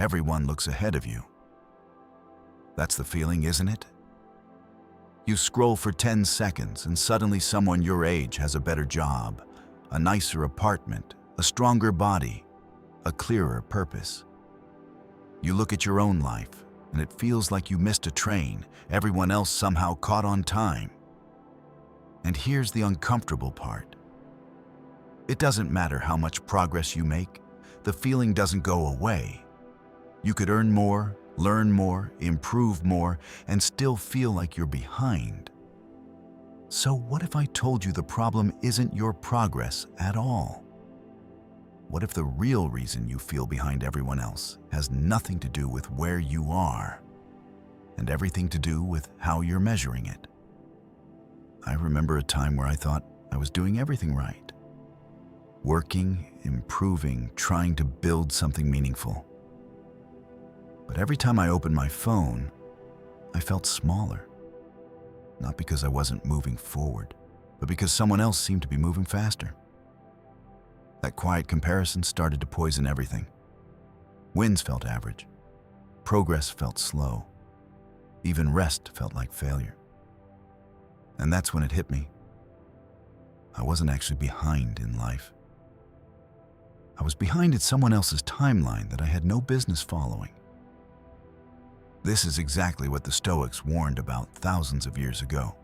Everyone looks ahead of you. That's the feeling, isn't it? You scroll for 10 seconds and suddenly someone your age has a better job, a nicer apartment, a stronger body, a clearer purpose. You look at your own life and it feels like you missed a train. Everyone else somehow caught on time. And here's the uncomfortable part. It doesn't matter how much progress you make, the feeling doesn't go away. You could earn more, learn more, improve more, and still feel like you're behind. So what if I told you the problem isn't your progress at all? What if the real reason you feel behind everyone else has nothing to do with where you are, and everything to do with how you're measuring it? I remember a time where I thought I was doing everything right. Working, improving, trying to build something meaningful. But every time I opened my phone, I felt smaller. Not because I wasn't moving forward, but because someone else seemed to be moving faster. That quiet comparison started to poison everything. Wins felt average. Progress felt slow. Even rest felt like failure. And that's when it hit me. I wasn't actually behind in life. I was behind in someone else's timeline that I had no business following. This is exactly what the Stoics warned about thousands of years ago.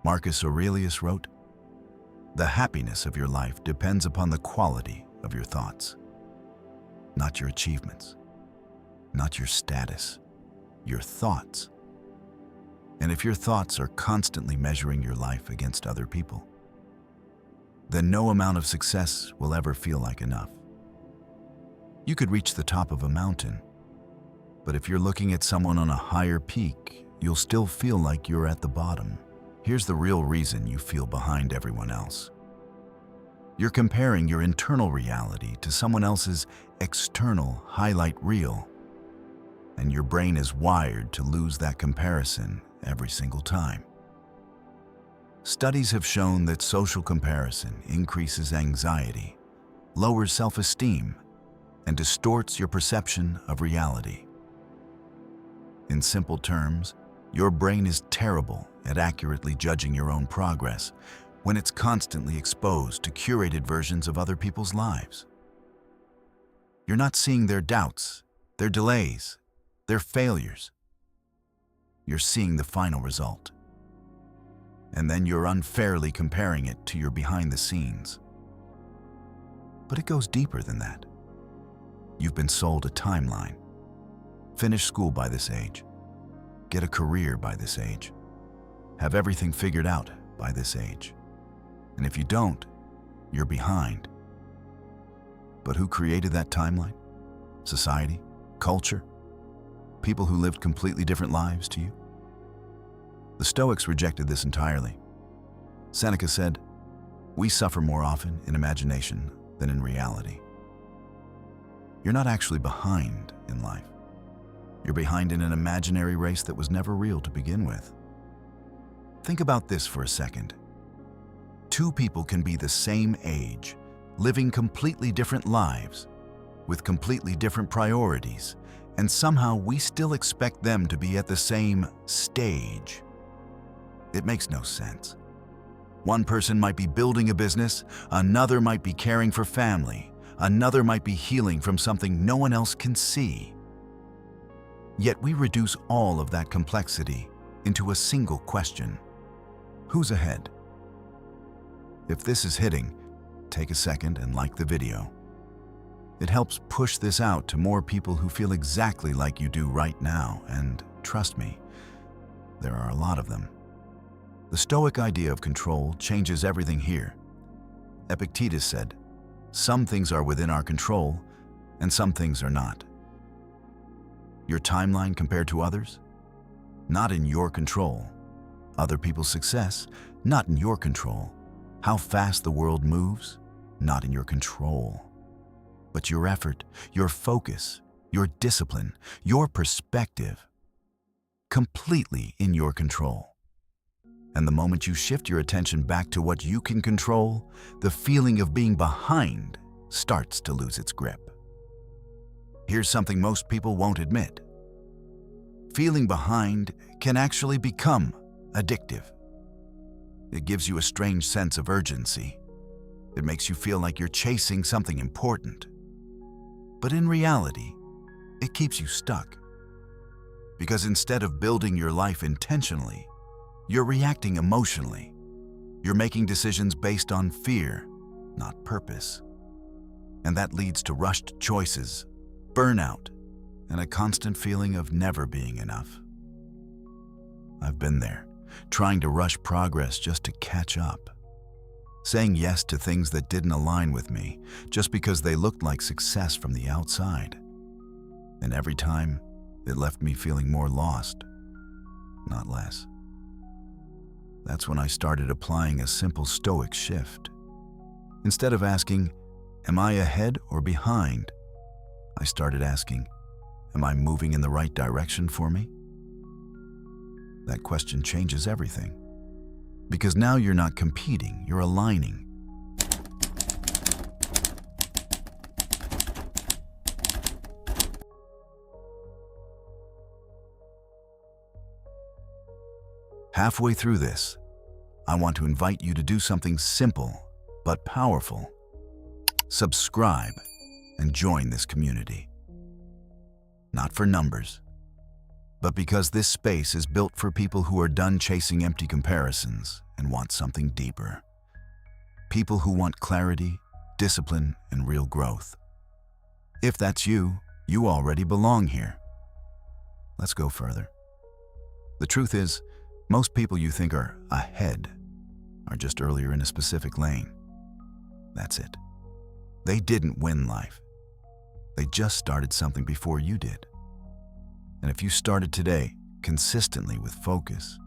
Marcus Aurelius wrote, "The happiness of your life depends upon the quality of your thoughts, not your achievements, not your status, your thoughts. And if your thoughts are constantly measuring your life against other people, then no amount of success will ever feel like enough. You could reach the top of a mountain, but if you're looking at someone on a higher peak, you'll still feel like you're at the bottom. Here's the real reason you feel behind everyone else. You're comparing your internal reality to someone else's external highlight reel, and your brain is wired to lose that comparison every single time. Studies have shown that social comparison increases anxiety, lowers self-esteem, and distorts your perception of reality. In simple terms, your brain is terrible at accurately judging your own progress when it's constantly exposed to curated versions of other people's lives. You're not seeing their doubts, their delays, their failures. You're seeing the final result. And then you're unfairly comparing it to your behind the scenes. But it goes deeper than that. You've been sold a timeline. Finish school by this age. Get a career by this age. Have everything figured out by this age. And if you don't, you're behind. But who created that timeline? Society? Culture? People who lived completely different lives to you? The Stoics rejected this entirely. Seneca said, "We suffer more often in imagination than in reality." You're not actually behind in life. You're behind in an imaginary race that was never real to begin with. Think about this for a second. Two people can be the same age, living completely different lives, with completely different priorities, and somehow we still expect them to be at the same stage. It makes no sense. One person might be building a business, another might be caring for family, another might be healing from something no one else can see. Yet we reduce all of that complexity into a single question. Who's ahead? If this is hitting, take a second and like the video. It helps push this out to more people who feel exactly like you do right now, and trust me, there are a lot of them. The Stoic idea of control changes everything here. Epictetus said, "Some things are within our control, and some things are not." Your timeline compared to others? Not in your control. Other people's success? Not in your control. How fast the world moves? Not in your control. But your effort, your focus, your discipline, your perspective, completely in your control. And the moment you shift your attention back to what you can control, the feeling of being behind starts to lose its grip. Here's something most people won't admit. Feeling behind can actually become addictive. It gives you a strange sense of urgency. It makes you feel like you're chasing something important. But in reality, it keeps you stuck. Because instead of building your life intentionally, you're reacting emotionally. You're making decisions based on fear, not purpose. And that leads to rushed choices, burnout, and a constant feeling of never being enough. I've been there, trying to rush progress just to catch up. Saying yes to things that didn't align with me just because they looked like success from the outside. And every time, it left me feeling more lost, not less. That's when I started applying a simple Stoic shift. Instead of asking, am I ahead or behind? I started asking, am I moving in the right direction for me? That question changes everything. Because now you're not competing, you're aligning. Halfway through this, I want to invite you to do something simple but powerful. Subscribe and join this community. Not for numbers, but because this space is built for people who are done chasing empty comparisons and want something deeper. People who want clarity, discipline, and real growth. If that's you, you already belong here. Let's go further. The truth is, most people you think are ahead are just earlier in a specific lane. That's it. They didn't win life. They just started something before you did. And if you started today, consistently with focus,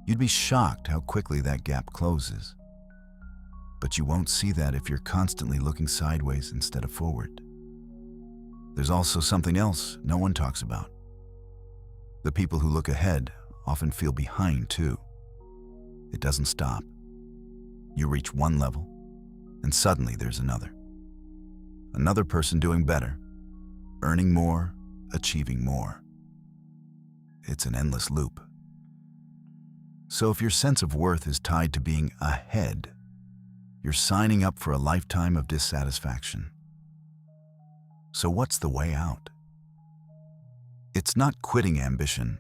you'd be shocked how quickly that gap closes. But you won't see that if you're constantly looking sideways instead of forward. There's also something else no one talks about. The people who look ahead often feel behind too. It doesn't stop. You reach one level, and suddenly there's another. Another person doing better, earning more, achieving more. It's an endless loop. So if your sense of worth is tied to being ahead, you're signing up for a lifetime of dissatisfaction. So what's the way out? It's not quitting ambition,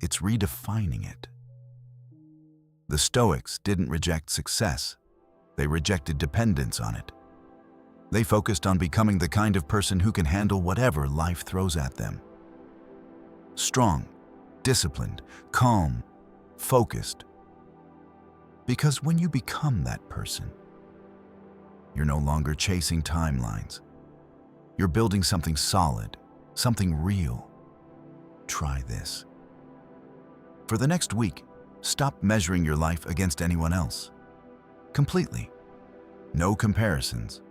it's redefining it. The Stoics didn't reject success, they rejected dependence on it. They focused on becoming the kind of person who can handle whatever life throws at them. Strong, disciplined, calm, focused. Because when you become that person, you're no longer chasing timelines. You're building something solid, something real. Try this. For the next week, stop measuring your life against anyone else. Completely. No comparisons.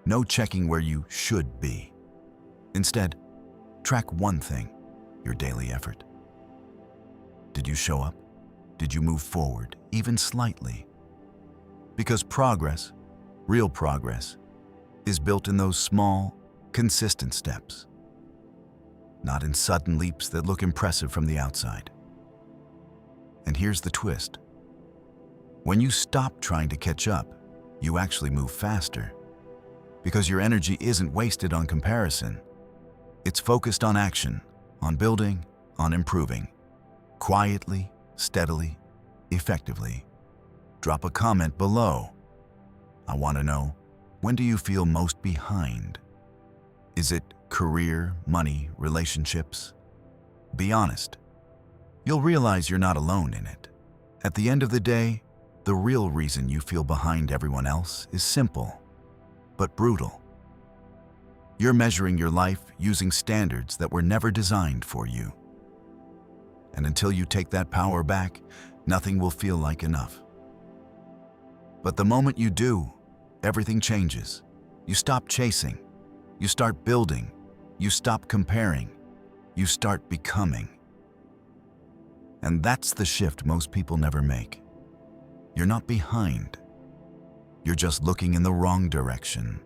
No checking where you should be. Instead, track one thing, your daily effort. Did you show up? Did you move forward, even slightly? Because progress, real progress, is built in those small, consistent steps. Not in sudden leaps that look impressive from the outside. And here's the twist. When you stop trying to catch up, you actually move faster. Because your energy isn't wasted on comparison. It's focused on action, on building, on improving. Quietly, steadily, effectively. Drop a comment below. I want to know, when do you feel most behind? Is it career, money, relationships? Be honest. You'll realize you're not alone in it. At the end of the day, the real reason you feel behind everyone else is simple, but brutal. You're measuring your life using standards that were never designed for you. And until you take that power back, nothing will feel like enough. But the moment you do, everything changes. You stop chasing. You start building. You stop comparing. You start becoming. And that's the shift most people never make. You're not behind. You're just looking in the wrong direction.